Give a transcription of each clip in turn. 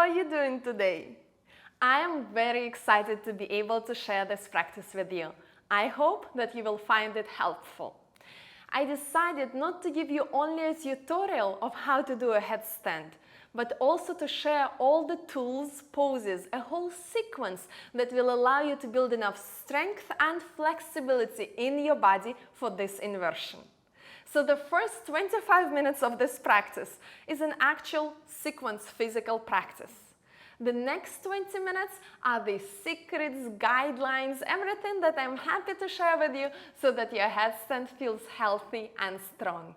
are you doing today? I am very excited to be able to share this practice with you. I hope that you will find it helpful. I decided not to give you only a tutorial of how to do a headstand, but also to share all the tools, poses, a whole sequence that will allow you to build enough strength and flexibility in your body for this inversion. So the first 25 minutes of this practice is an actual sequence physical practice. The next 20 minutes are the secrets, guidelines, everything that I'm happy to share with you so that your headstand feels healthy and strong.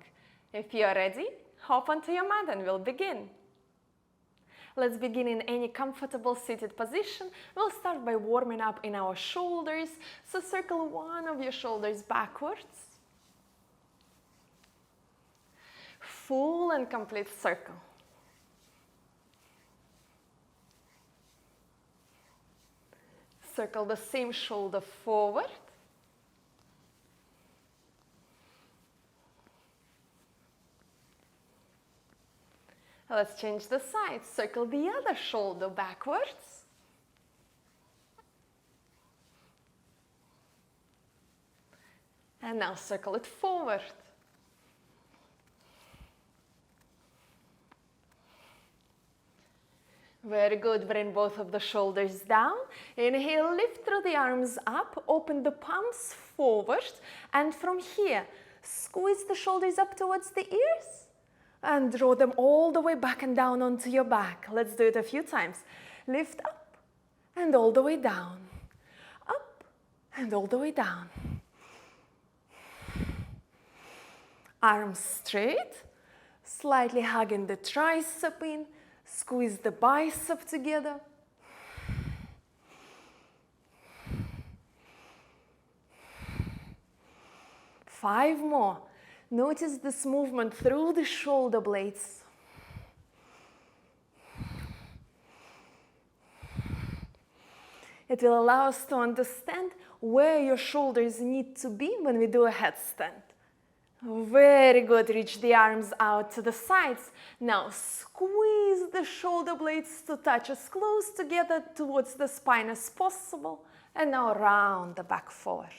If you're ready, hop onto your mat and we'll begin. Let's begin in any comfortable seated position. We'll start by warming up in our shoulders. So circle one of your shoulders backwards. Full and complete circle. Circle the same shoulder forward. Let's change the side. Circle the other shoulder backwards. And now circle it forward. Very good. Bring both of the shoulders down. Inhale, lift through the arms up, open the palms forward, and from here, squeeze the shoulders up towards the ears and draw them all the way back and down onto your back. Let's do it a few times. Lift up and all the way down. Up and all the way down. Arms straight, slightly hugging the tricep in. Squeeze the bicep together. Five more. Notice this movement through the shoulder blades. It will allow us to understand where your shoulders need to be when we do a headstand. Very good. Reach the arms out to the sides. Now squeeze the shoulder blades to touch as close together towards the spine as possible. And now round the back forward.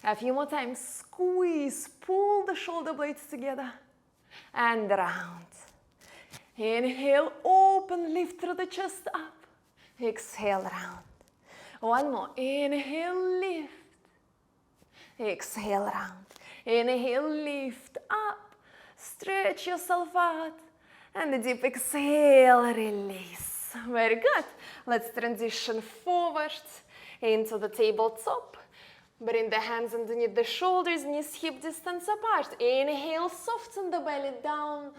A few more times. Squeeze, pull the shoulder blades together and round. Inhale, open, lift through the chest up. Exhale, round. One more. Inhale, lift. Exhale, round. Inhale, lift up, stretch yourself out, and a deep exhale, release. Very good. Let's transition forward into the tabletop. Bring the hands underneath the shoulders, knees hip distance apart. Inhale, soften the belly down,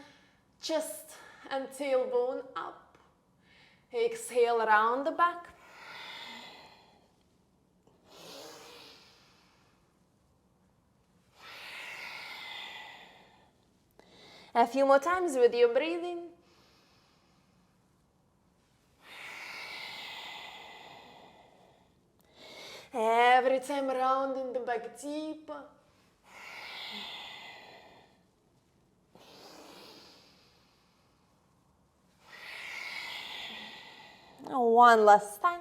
chest and tailbone up. Exhale, round the back. A few more times with your breathing. Every time rounding the back deeper. One last time.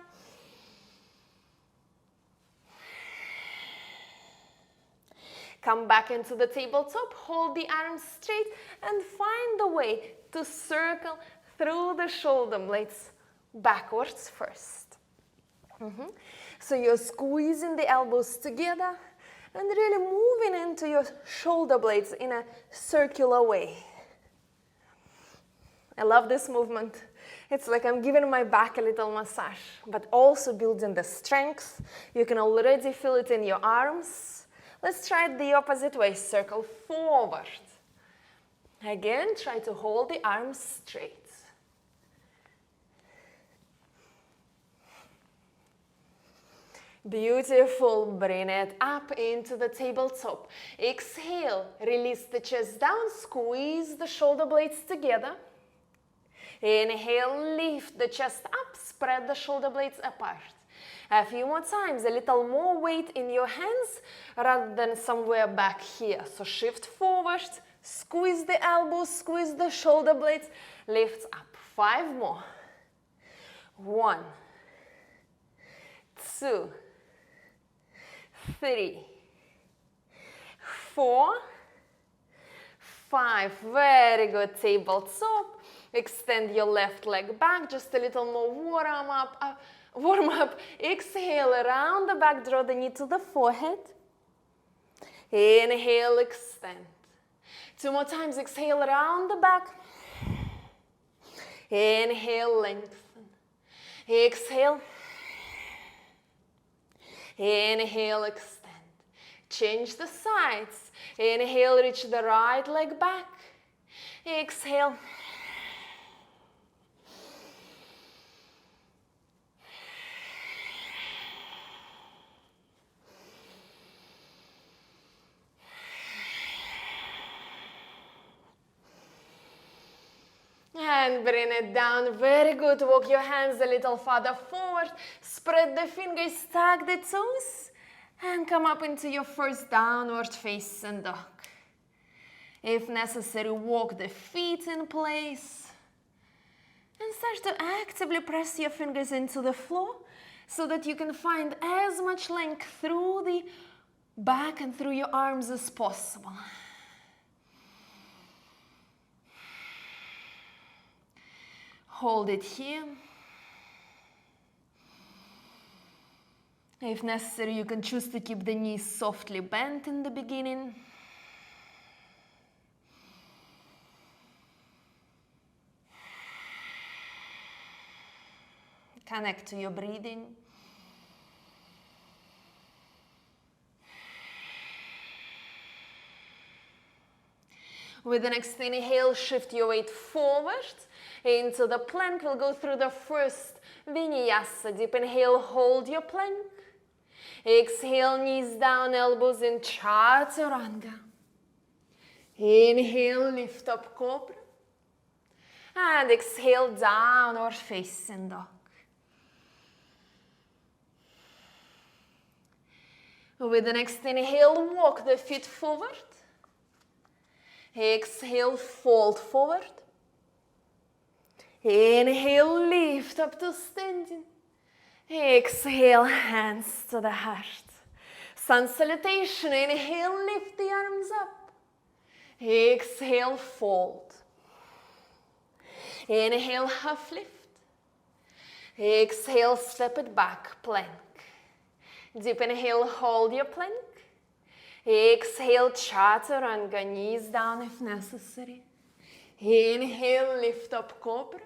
Come back into the tabletop, hold the arms straight and find a way to circle through the shoulder blades backwards first. So you're squeezing the elbows together and really moving into your shoulder blades in a circular way. I love this movement. It's like I'm giving my back a little massage, but also building the strength. You can already feel it in your arms. Let's try it the opposite way. Circle forward. Again, try to hold the arms straight. Beautiful. Bring it up into the tabletop. Exhale. Release the chest down. Squeeze the shoulder blades together. Inhale. Lift the chest up. Spread the shoulder blades apart. A few more times, a little more weight in your hands rather than somewhere back here. So shift forward, squeeze the elbows, squeeze the shoulder blades, lift up. 5 more. 1, 2, 3, 4, 5. Very good. Tabletop. Extend your left leg back. Just a little more warm up. Exhale around the back. Draw the knee to the forehead. Inhale, extend. 2 more times. Exhale around the back. Inhale, lengthen. Exhale. Inhale, extend. Change the sides. Inhale, reach the right leg back. Exhale. And bring it down. Very good. Walk your hands a little further forward. Spread the fingers, stack the toes, and come up into your first downward facing dog. If necessary, walk the feet in place. And start to actively press your fingers into the floor so that you can find as much length through the back and through your arms as possible. Hold it here. If necessary, you can choose to keep the knees softly bent in the beginning. Connect to your breathing. With the next inhale, shift your weight forward into the plank. We'll go through the first vinyasa. Deep inhale, hold your plank. Exhale, knees down, elbows in, chaturanga. Inhale, lift up cobra. And exhale, downward facing dog. With the next inhale, walk the feet forward. Exhale, fold forward. Inhale, lift up to standing. Exhale, hands to the heart. Sun salutation. Inhale, lift the arms up. Exhale, fold. Inhale, half lift. Exhale, step it back, plank. Deep inhale, hold your plank. Exhale, chaturanga, knees down if necessary. Inhale, lift up cobra.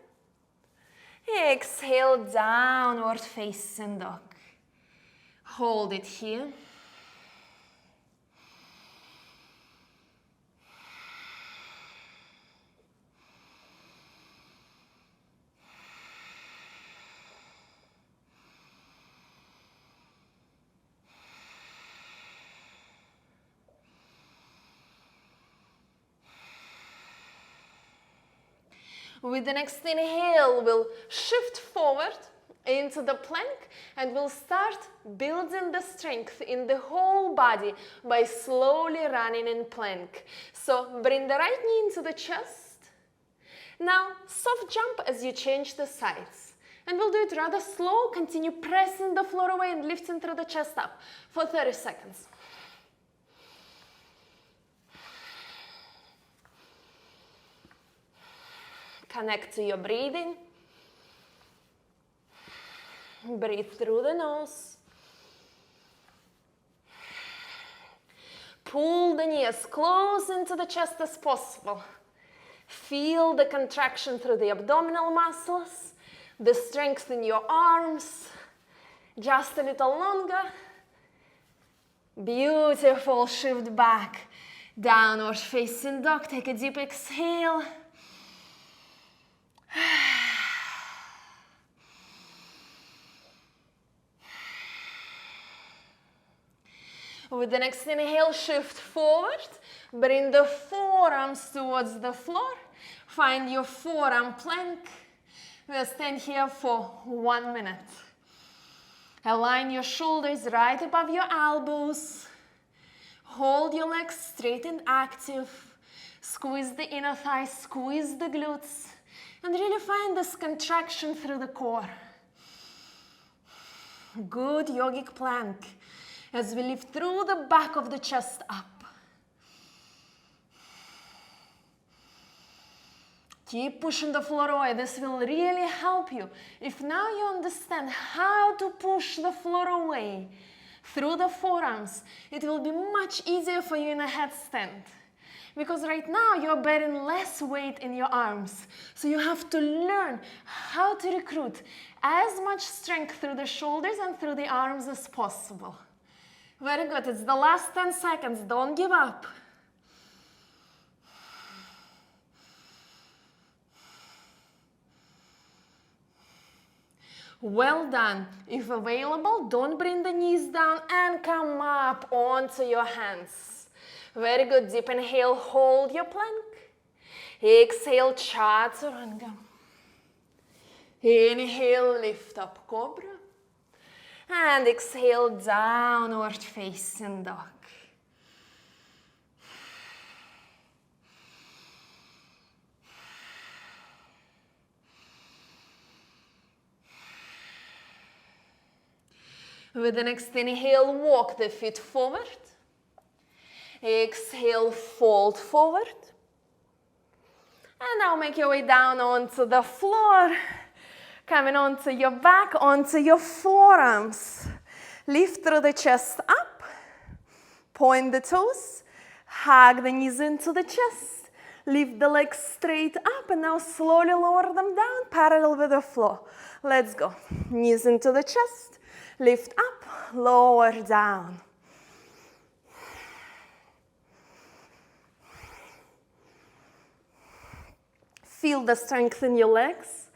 Exhale, downward facing dog. Hold it here. With the next inhale, we'll shift forward into the plank and we'll start building the strength in the whole body by slowly running in plank. So bring the right knee into the chest. Now soft jump as you change the sides. And we'll do it rather slow. Continue pressing the floor away and lifting through the chest up for 30 seconds. Connect to your breathing. Breathe through the nose. Pull the knee as close into the chest as possible. Feel the contraction through the abdominal muscles, the strength in your arms. Just a little longer. Beautiful. Shift back. Downward facing dog. Take a deep exhale. With the next inhale, shift forward. Bring the forearms towards the floor. Find your forearm plank. We'll stand here for 1 minute. Align your shoulders right above your elbows. Hold your legs straight and active. Squeeze the inner thighs, squeeze the glutes. And really find this contraction through the core. Good yogic plank as we lift through the back of the chest up. Keep pushing the floor away. This will really help you. If now you understand how to push the floor away through the forearms, it will be much easier for you in a headstand. Because right now you're bearing less weight in your arms. So you have to learn how to recruit as much strength through the shoulders and through the arms as possible. Very good. It's the last 10 seconds. Don't give up. Well done. If available, don't bring the knees down and come up onto your hands. Very good. Deep inhale, hold your plank. Exhale, chaturanga. Inhale, lift up cobra. And exhale, downward facing dog. With the next inhale, walk the feet forward. Exhale, fold forward. And now make your way down onto the floor. Coming onto your back, onto your forearms. Lift through the chest up. Point the toes. Hug the knees into the chest. Lift the legs straight up and now slowly lower them down, parallel with the floor. Let's go. Knees into the chest. Lift up, lower down. Feel the strength in your legs.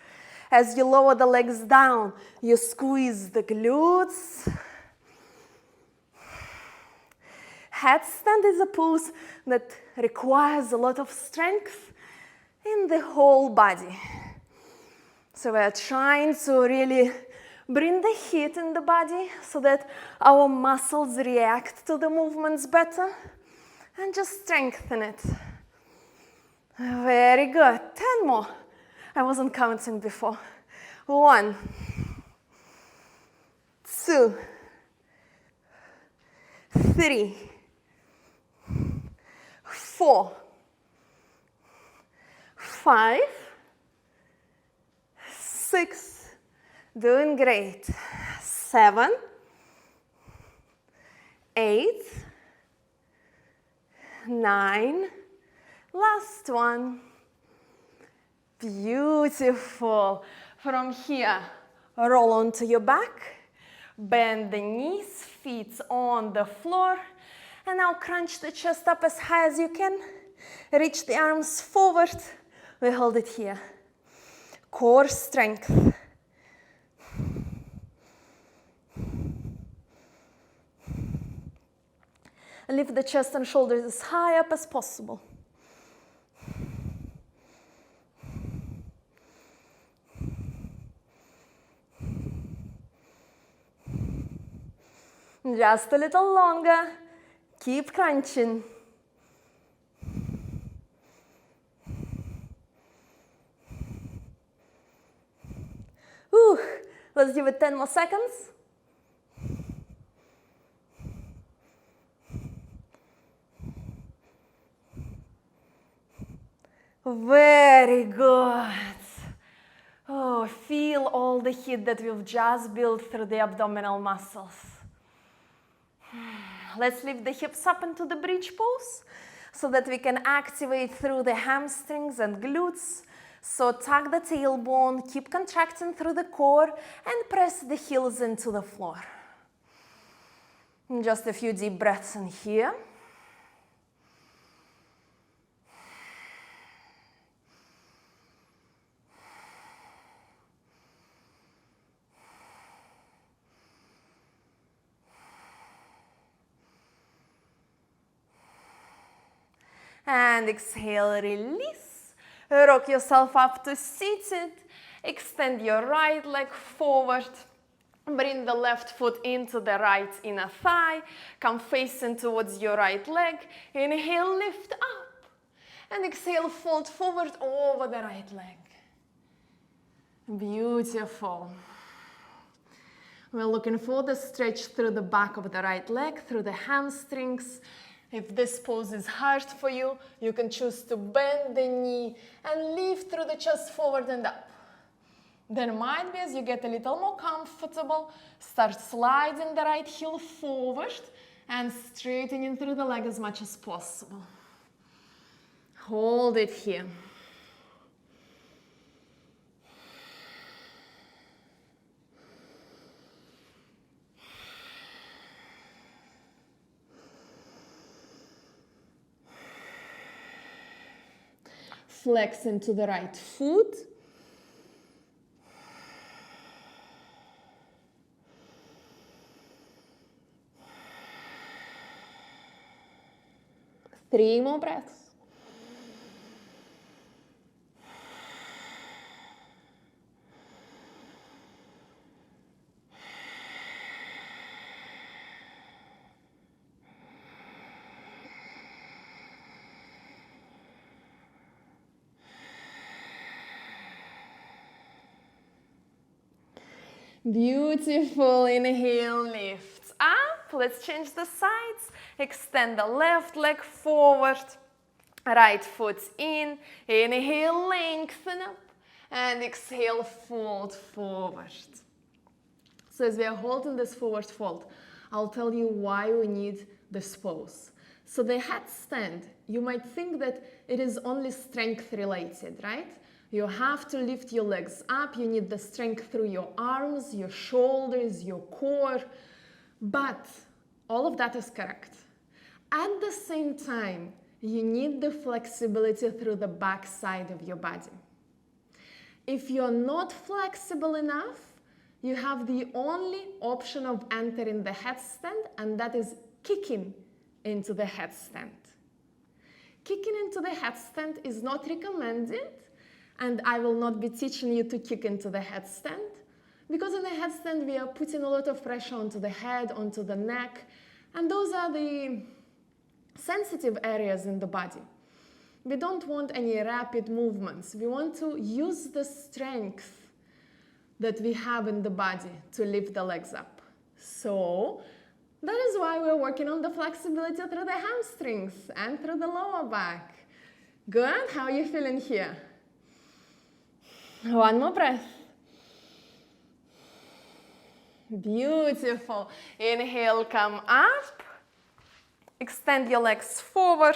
As you lower the legs down, you squeeze the glutes. Headstand is a pose that requires a lot of strength in the whole body. So we're trying to really bring the heat in the body so that our muscles react to the movements better and just strengthen it. Very good. 10 more. I wasn't counting before. 1, 2, 3, 4, 5, 6, doing great. 7, 8, 9, last one. Beautiful. From here, roll onto your back, bend the knees, feet on the floor, and now crunch the chest up as high as you can. Reach the arms forward. We hold it here. Core strength. Lift the chest and shoulders as high up as possible. Just a little longer. Keep crunching. Let's give it 10 more seconds. Very good. Oh, feel all the heat that we've just built through the abdominal muscles. Let's lift the hips up into the bridge pose so that we can activate through the hamstrings and glutes. So tuck the tailbone, keep contracting through the core and press the heels into the floor. And just a few deep breaths in here. And exhale, release. Rock yourself up to seated. Extend your right leg forward. Bring the left foot into the right inner thigh. Come facing towards your right leg. Inhale, lift up. And exhale, fold forward over the right leg. Beautiful. We're looking for the stretch through the back of the right leg, through the hamstrings. If this pose is hard for you, you can choose to bend the knee and lift through the chest forward and up. Then might be, as you get a little more comfortable, start sliding the right heel forward and straightening through the leg as much as possible. Hold it here. Flex into the right foot. Three more breaths. Beautiful. Inhale, lift up. Let's change the sides. Extend the left leg forward. Right foot in. Inhale, lengthen up. And exhale, fold forward. So as we are holding this forward fold, I'll tell you why we need this pose. So the headstand, you might think that it is only strength related, right? You have to lift your legs up, you need the strength through your arms, your shoulders, your core, but all of that is correct. At the same time, you need the flexibility through the back side of your body. If you're not flexible enough, you have the only option of entering the headstand, and that is kicking into the headstand. Kicking into the headstand is not recommended, and I will not be teaching you to kick into the headstand, because in the headstand we are putting a lot of pressure onto the head, onto the neck, and those are the sensitive areas in the body. We don't want any rapid movements. We want to use the strength that we have in the body to lift the legs up. So that is why we're working on the flexibility through the hamstrings and through the lower back. Good? How are you feeling here? One more breath. Beautiful. Inhale, come up. Extend your legs forward.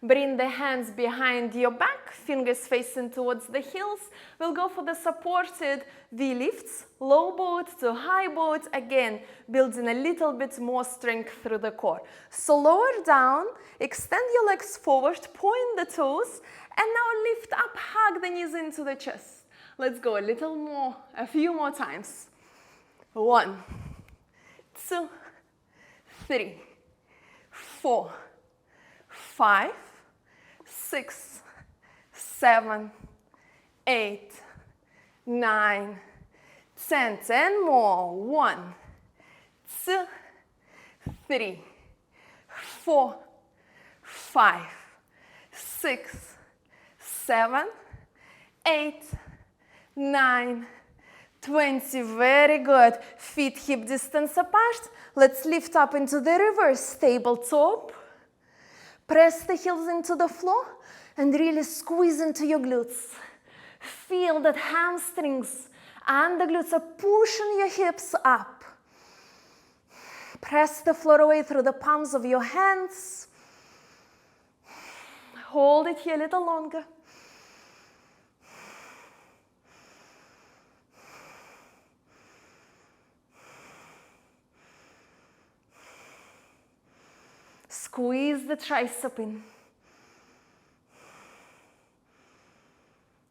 Bring the hands behind your back, fingers facing towards the heels. We'll go for the supported V-lifts, low boat to high boat, again, building a little bit more strength through the core. So lower down, extend your legs forward, point the toes, and now lift up, hug the knees into the chest. Let's go a little more, a few more times. 1, 2, 3, 4, 5, 6, 7, 8, 9, 10. 10 more. 1, 2, 3, 4, 5, 6, 7, 8, 9, 20. Very good. Feet hip distance apart. Let's lift up into the reverse tabletop. Press the heels into the floor and really squeeze into your glutes. Feel that hamstrings and the glutes are pushing your hips up. Press the floor away through the palms of your hands. Hold it here a little longer. Squeeze the tricep in.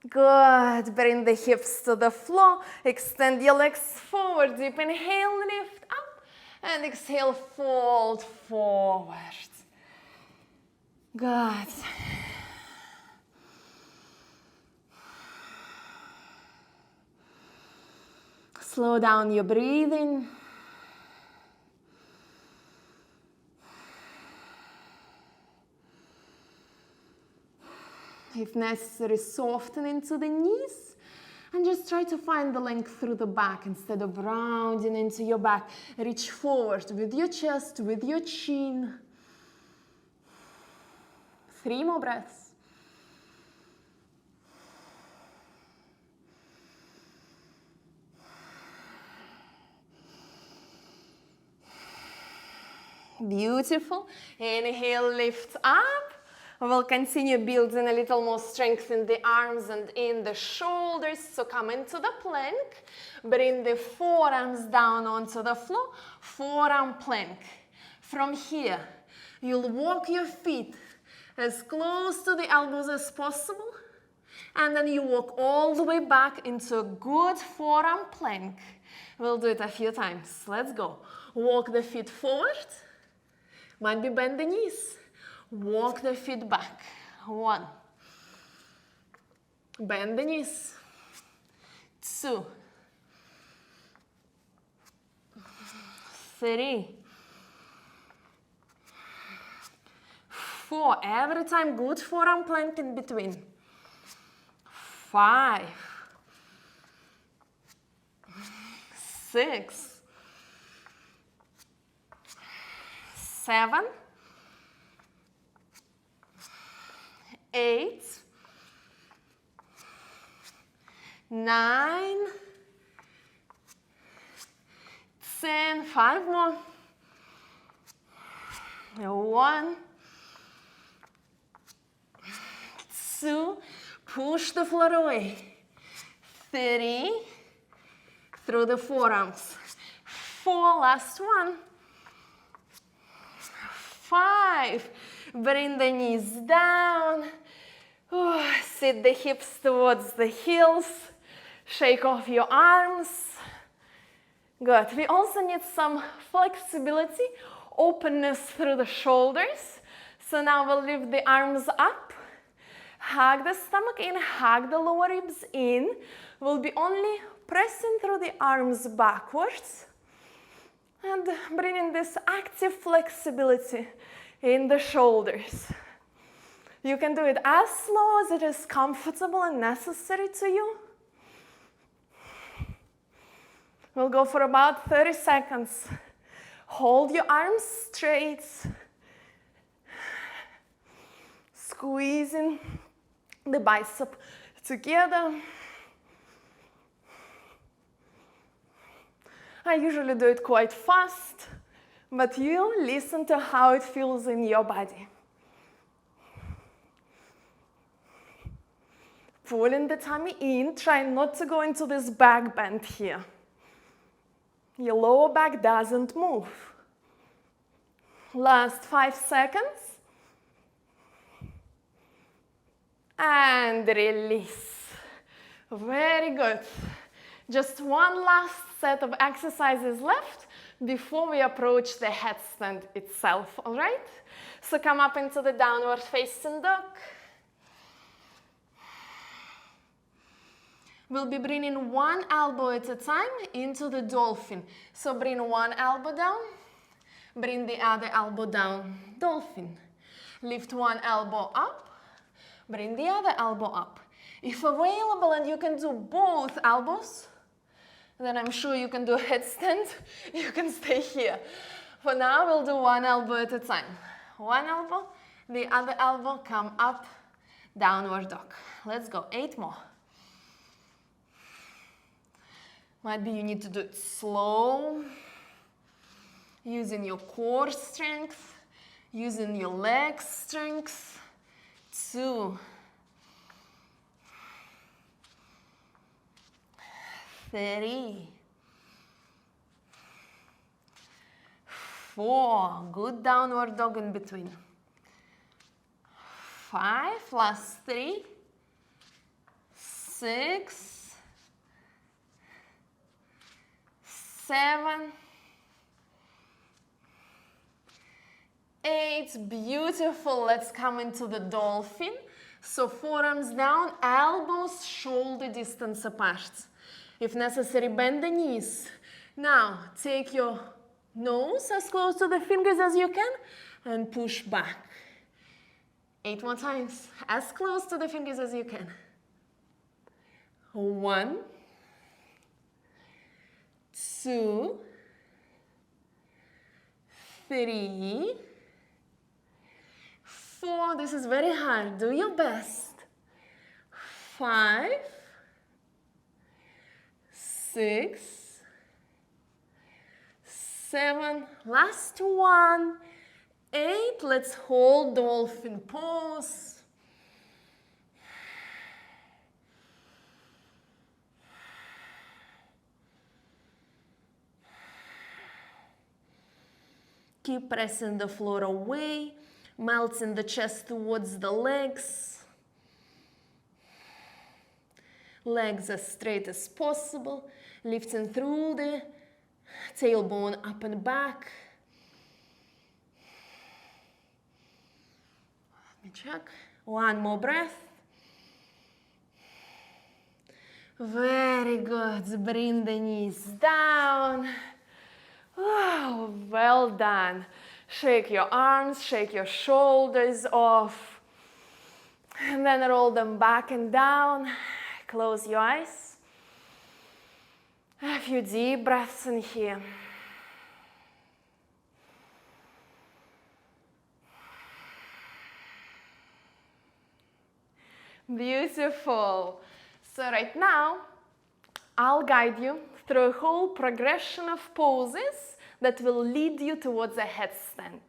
Good. Bring the hips to the floor. Extend your legs forward. Deep inhale, lift up. And exhale, fold forward. Good. Slow down your breathing. If necessary, soften into the knees And just try to find the length through the back instead of rounding into your back. Reach forward with your chest, with your chin. 3 more breaths. Beautiful. Inhale, lift up. We'll continue building a little more strength in the arms and in the shoulders. So come into the plank. Bring the forearms down onto the floor. Forearm plank. From here, you'll walk your feet as close to the elbows as possible. And then you walk all the way back into a good forearm plank. We'll do it a few times. Let's go. Walk the feet forward. Might be bend the knees. Walk the feet back. 1. Bend the knees. 2. 3. 4. Every time, good forearm plank in between. 5. 6. 7. 8, 9, 10, 5 more. 1, 2, push the floor away. 3, through the forearms. 4, last one. 5, bring the knees down. Sit the hips towards the heels. Shake off your arms. Good. We also need some flexibility, openness through the shoulders. So now we'll lift the arms up. Hug the stomach in, hug the lower ribs in. We'll be only pressing through the arms backwards. And bringing this active flexibility in the shoulders. You can do it as slow as it is comfortable and necessary to you. We'll go for about 30 seconds. Hold your arms straight. Squeezing the bicep together. I usually do it quite fast, but you listen to how it feels in your body. Pulling the tummy in, try not to go into this back bend here. Your lower back doesn't move. Last 5 seconds. And release. Very good. Just one last set of exercises left before we approach the headstand itself, all right? So come up into the downward facing dog. We'll be bringing one elbow at a time into the dolphin. So bring one elbow down, bring the other elbow down, dolphin. Lift one elbow up, bring the other elbow up. If available and you can do both elbows, then I'm sure you can do a headstand. You can stay here. For now, we'll do one elbow at a time. One elbow, the other elbow, come up, downward dog. Let's go, 8 more. Might be you need to do it slow, using your core strength, using your leg strength. 2, 3, 4, good downward dog in between. 5, last 3, 6, 7, 8, beautiful. Let's come into the dolphin. So forearms down, elbows shoulder distance apart. If necessary, bend the knees. Now, take your nose as close to the fingers as you can and push back. 8 more times, as close to the fingers as you can. 1, 2, 3, 4. This is very hard. Do your best. 5, 6, 7. Last one. 8. Let's hold dolphin pose. Keep pressing the floor away, melting the chest towards the legs. Legs as straight as possible, lifting through the tailbone up and back. Let me check. One more breath. Very good. Bring the knees down. Oh, well done. Shake your arms, shake your shoulders off. And then roll them back and down. Close your eyes. A few deep breaths in here. Beautiful. So right now, I'll guide you through a whole progression of poses that will lead you towards a headstand.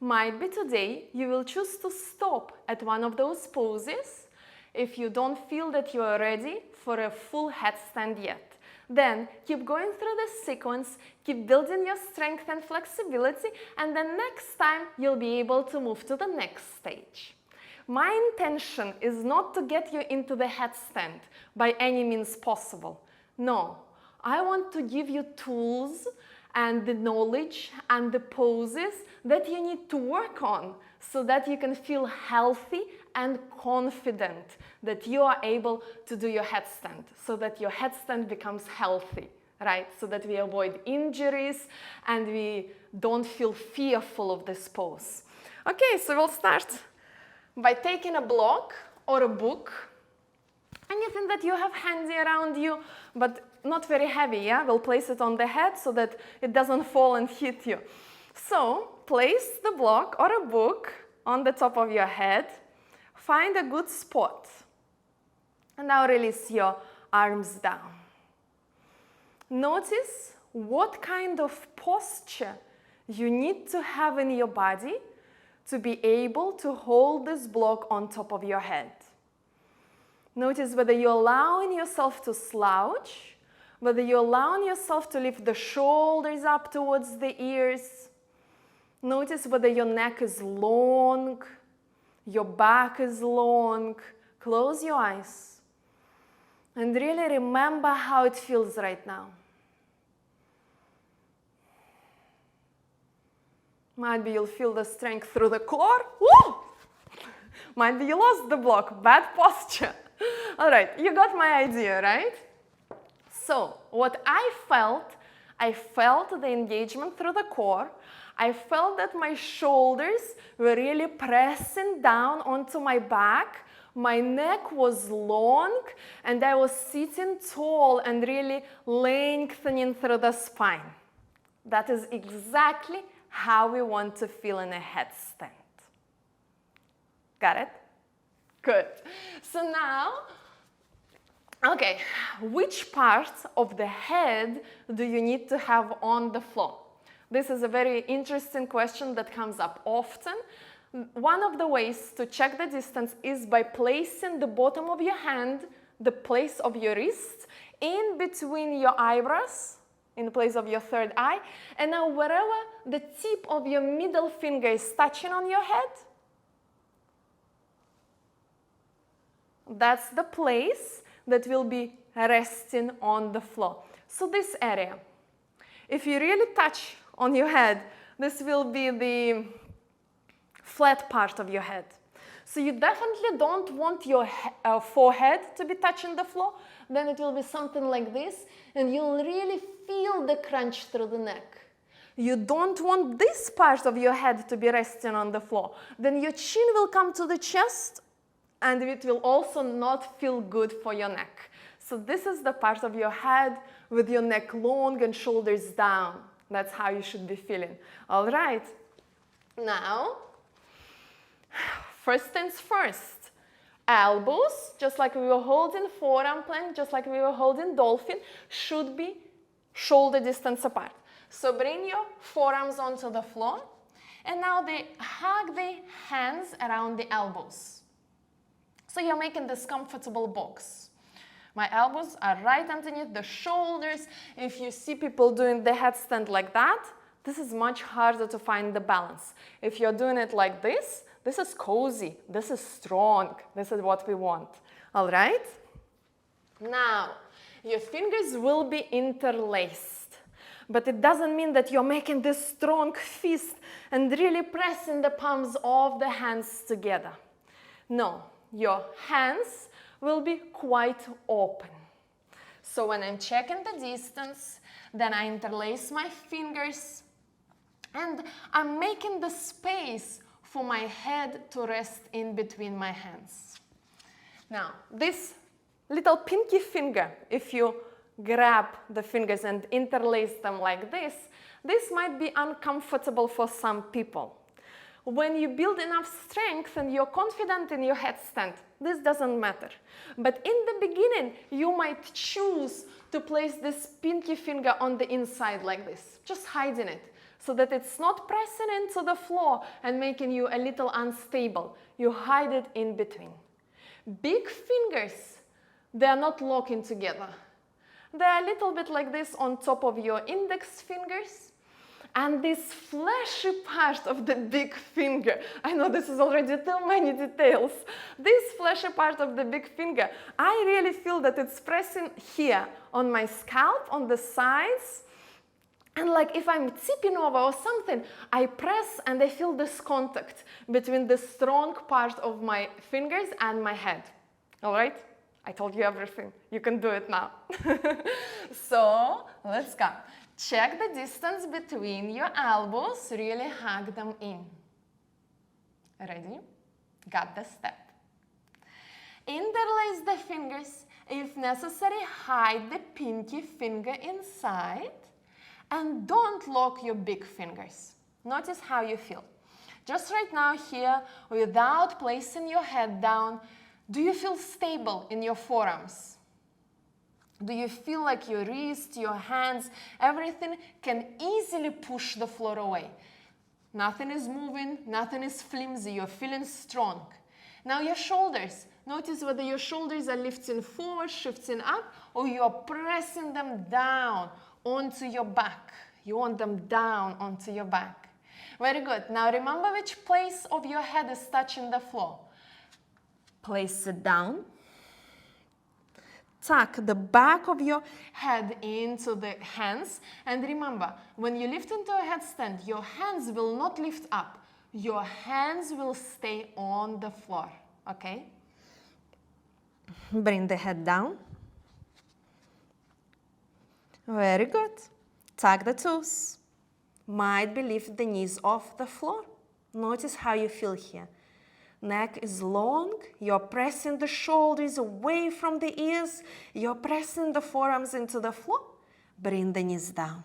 Might be today you will choose to stop at one of those poses if you don't feel that you are ready for a full headstand yet. Then keep going through this sequence, keep building your strength and flexibility, and then next time you'll be able to move to the next stage. My intention is not to get you into the headstand by any means possible. No, I want to give you tools and the knowledge and the poses that you need to work on so that you can feel healthy and confident that you are able to do your headstand, so that your headstand becomes healthy, right? So that we avoid injuries and we don't feel fearful of this pose. Okay, so we'll start by taking a block or a book, anything that you have handy around you, but not very heavy, yeah? We'll place it on the head so that it doesn't fall and hit you. So, place the block or a book on the top of your head. Find a good spot. And now release your arms down. Notice what kind of posture you need to have in your body to be able to hold this block on top of your head. Notice whether you're allowing yourself to slouch, whether you're allowing yourself to lift the shoulders up towards the ears. Notice whether your neck is long, your back is long. Close your eyes and really remember how it feels right now. Might be you'll feel the strength through the core. Woo! Might be you lost the block. Bad posture. All right, you got my idea, right? So, what I felt the engagement through the core. I felt that my shoulders were really pressing down onto my back. My neck was long, and I was sitting tall and really lengthening through the spine. That is exactly how we want to feel in a headstand. Got it? Good. So now, okay, which part of the head do you need to have on the floor? This is a very interesting question that comes up often. One of the ways to check the distance is by placing the bottom of your hand, the place of your wrist, in between your eyebrows, in place of your third eye, and now wherever the tip of your middle finger is touching on your head, that's the place that will be resting on the floor. So this area, if you really touch on your head, this will be the flat part of your head. So you definitely don't want your forehead to be touching the floor. Then it will be something like this, and you'll really feel the crunch through the neck. You don't want this part of your head to be resting on the floor. Then your chin will come to the chest, and it will also not feel good for your neck. So this is the part of your head with your neck long and shoulders down. That's how you should be feeling. All right. Now, first things first. Elbows, just like we were holding forearm plank, just like we were holding dolphin, should be shoulder distance apart. So bring your forearms onto the floor. And now they hug the hands around the elbows. So you're making this comfortable box. My elbows are right underneath the shoulders. If you see people doing the headstand like that, this is much harder to find the balance. If you're doing it like this is cozy, this is strong, this is what we want. All right? Now, your fingers will be interlaced. But it doesn't mean that you're making this strong fist and really pressing the palms of the hands together. No, your hands will be quite open. So when I'm checking the distance, then I interlace my fingers and I'm making the space for my head to rest in between my hands. Now, this little pinky finger, if you grab the fingers and interlace them like this might be uncomfortable for some people. When you build enough strength and you're confident in your headstand, this doesn't matter. But in the beginning, you might choose to place this pinky finger on the inside like this, just hiding it, so that it's not pressing into the floor and making you a little unstable. You hide it in between. Big fingers, they're not locking together. They're a little bit like this on top of your index fingers. And this fleshy part of the big finger, I know this is already too many details. This fleshy part of the big finger, I really feel that it's pressing here on my scalp, on the sides. And like if I'm tipping over or something, I press and I feel this contact between the strong part of my fingers and my head. All right? I told you everything. You can do it now. So let's go. Check the distance between your elbows. Really hug them in. Ready? Got the step. Interlace the fingers. If necessary, hide the pinky finger inside. And don't lock your big fingers. Notice how you feel. Just right now here, without placing your head down, do you feel stable in your forearms? Do you feel like your wrist, your hands, everything can easily push the floor away? Nothing is moving, nothing is flimsy, you're feeling strong. Now your shoulders. Notice whether your shoulders are lifting forward, shifting up, or you're pressing them down onto your back. You want them down onto your back. Very good. Now remember which place of your head is touching the floor. Place it down. Tuck the back of your head into the hands. And remember, when you lift into a headstand, your hands will not lift up. Your hands will stay on the floor. Okay? Bring the head down. Very good. Tuck the toes. Might be lift the knees off the floor. Notice how you feel here. Neck is long. You're pressing the shoulders away from the ears. You're pressing the forearms into the floor. Bring the knees down.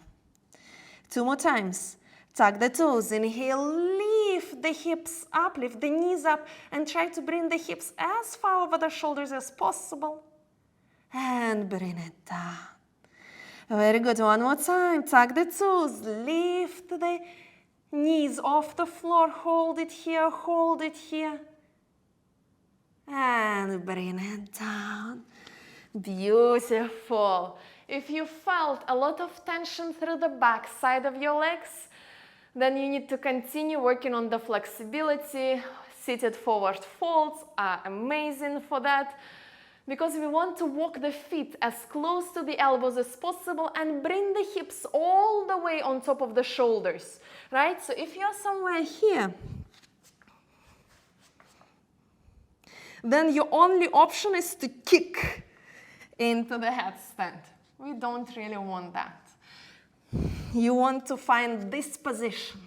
2 more times. Tuck the toes. Inhale, lift the hips up, lift the knees up, and try to bring the hips as far over the shoulders as possible. And bring it down. Very good. One more time. Tuck the toes. Lift the knees off the floor. Hold it here. Hold it here. And bring it down. Beautiful. If you felt a lot of tension through the back side of your legs, then you need to continue working on the flexibility. Seated forward folds are amazing for that, because we want to walk the feet as close to the elbows as possible and bring the hips all the way on top of the shoulders, right? So if you're somewhere here, then your only option is to kick into the headstand. We don't really want that. You want to find this position.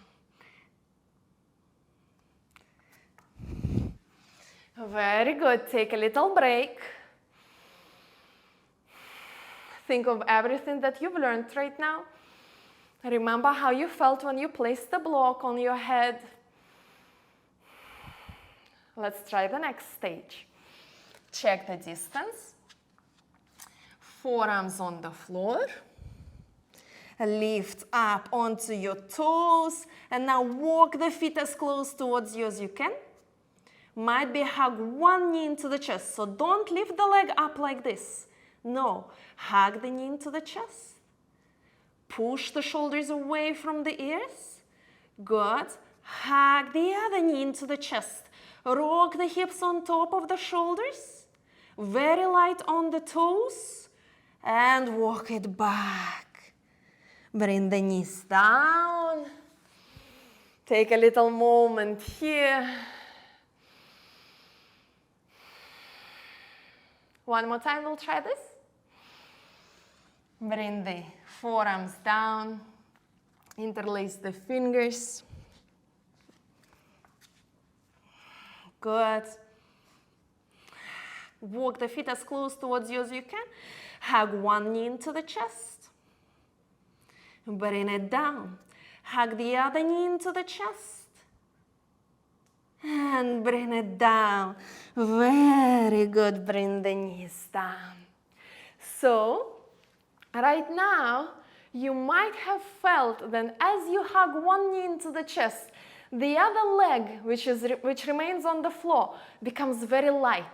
Very good. Take a little break. Think of everything that you've learned right now. Remember how you felt when you placed the block on your head. Let's try the next stage. Check the distance. Forearms on the floor. Lift up onto your toes. And now walk the feet as close towards you as you can. Might be hug one knee into the chest. So don't lift the leg up like this. No, hug the knee into the chest. Push the shoulders away from the ears. Good. Hug the other knee into the chest. Rock the hips on top of the shoulders. Very light on the toes. And walk it back. Bring the knees down. Take a little moment here. One more time, we'll try this. Bring the forearms down. Interlace the fingers. Good. Walk the feet as close towards you as you can. Hug one knee into the chest. Bring it down. Hug the other knee into the chest. And bring it down. Very good. Bring the knees down. So, right now, you might have felt that as you hug one knee into the chest, the other leg, which remains on the floor, becomes very light.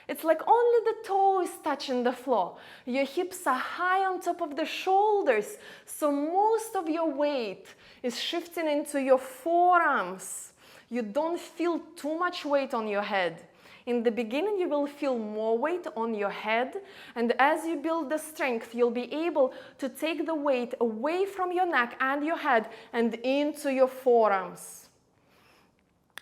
It's like only the toe is touching the floor. Your hips are high on top of the shoulders, so most of your weight is shifting into your forearms. You don't feel too much weight on your head. In the beginning, you will feel more weight on your head, and as you build the strength, you'll be able to take the weight away from your neck and your head and into your forearms.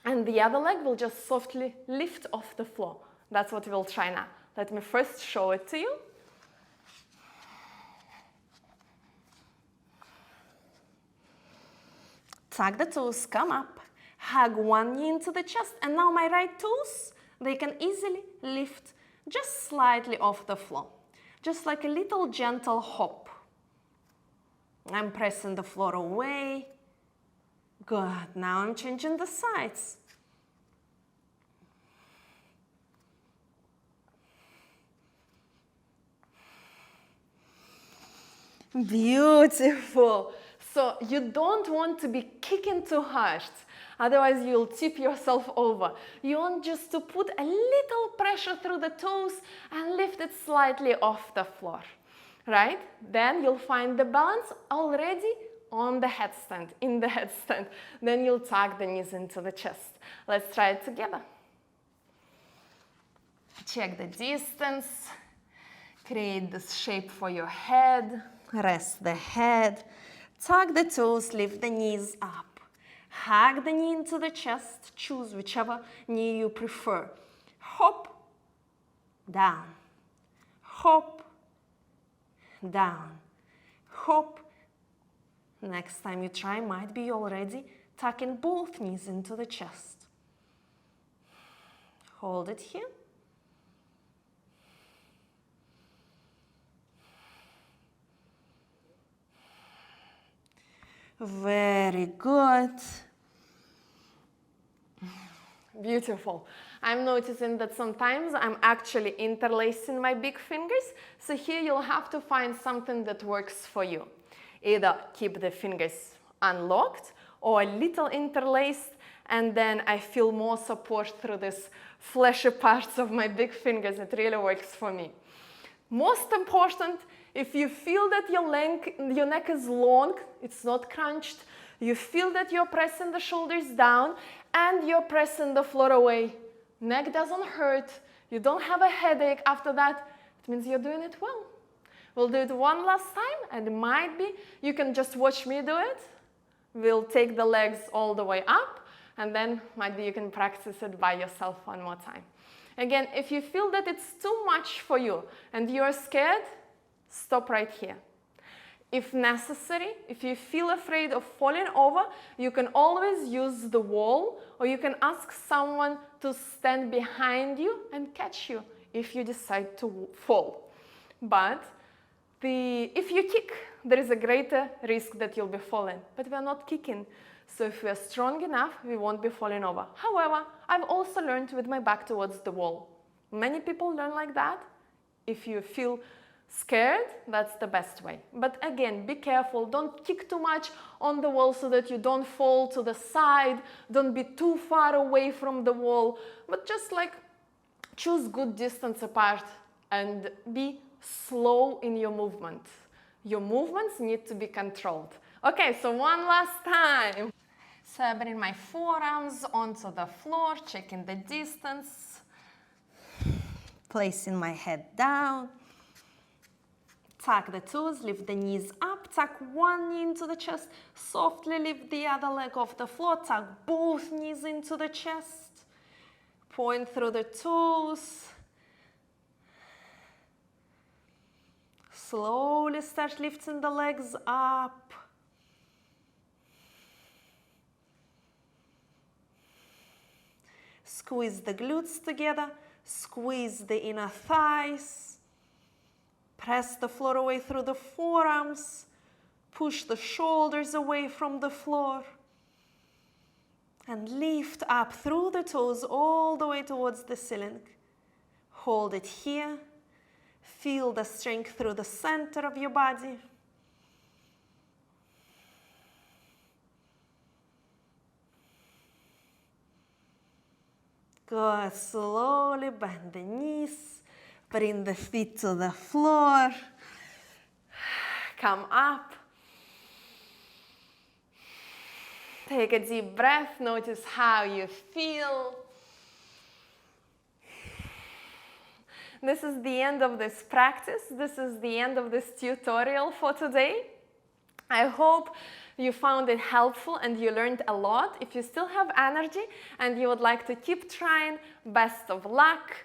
And the other leg will just softly lift off the floor. That's what we'll try now. Let me first show it to you. Tuck the toes, come up. Hug one knee into the chest, and now my right toes, they can easily lift just slightly off the floor. Just like a little gentle hop. I'm pressing the floor away. Good, now I'm changing the sides. Beautiful. So you don't want to be kicking too hard, otherwise you'll tip yourself over. You want just to put a little pressure through the toes and lift it slightly off the floor, right? Then you'll find the balance already on the headstand, in the headstand. Then you'll tuck the knees into the chest. Let's try it together. Check the distance. Create this shape for your head. Rest the head. Tuck the toes, lift the knees up. Hug the knee into the chest. Choose whichever knee you prefer. Hop, down. Hop, down. Hop. Next time you try, might be already tucking both knees into the chest. Hold it here. Very good. Beautiful. I'm noticing that sometimes I'm actually interlacing my big fingers, so here you'll have to find something that works for you. Either keep the fingers unlocked or a little interlaced, and then I feel more support through these fleshy parts of my big fingers. It really works for me. Most important, if you feel that your neck is long, it's not crunched, you feel that you're pressing the shoulders down and you're pressing the floor away. Neck doesn't hurt, you don't have a headache after that, it means you're doing it well. We'll do it one last time, and it might be you can just watch me do it. We'll take the legs all the way up, and then might be you can practice it by yourself one more time. Again, if you feel that it's too much for you and you're scared, stop right here. If necessary, if you feel afraid of falling over, you can always use the wall, or you can ask someone to stand behind you and catch you if you decide to fall. But If you kick, there is a greater risk that you'll be falling, but we are not kicking. So if we are strong enough, we won't be falling over. However, I've also learned with my back towards the wall. Many people learn like that. If you feel scared, that's the best way. But again, be careful. Don't kick too much on the wall so that you don't fall to the side. Don't be too far away from the wall. But just like choose good distance apart and be slow in your movement. Your movements need to be controlled. Okay, so one last time. So I bring my forearms onto the floor, checking the distance. Placing my head down. Tuck the toes, lift the knees up, tuck one knee into the chest, softly lift the other leg off the floor, tuck both knees into the chest, point through the toes. Slowly start lifting the legs up. Squeeze the glutes together, squeeze the inner thighs. Press the floor away through the forearms. Push the shoulders away from the floor. And lift up through the toes all the way towards the ceiling. Hold it here. Feel the strength through the center of your body. Good. Slowly bend the knees. Bring the feet to the floor. Come up. Take a deep breath. Notice how you feel. This is the end of this practice. This is the end of this tutorial for today. I hope you found it helpful and you learned a lot. If you still have energy and you would like to keep trying, best of luck.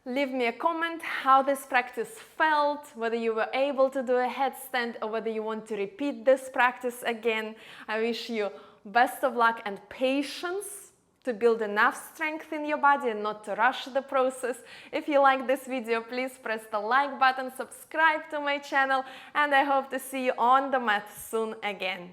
Leave me a comment how this practice felt, whether you were able to do a headstand or whether you want to repeat this practice again. I wish you best of luck and patience to build enough strength in your body and not to rush the process. If you like this video, please press the like button, subscribe to my channel, and I hope to see you on the mat soon again.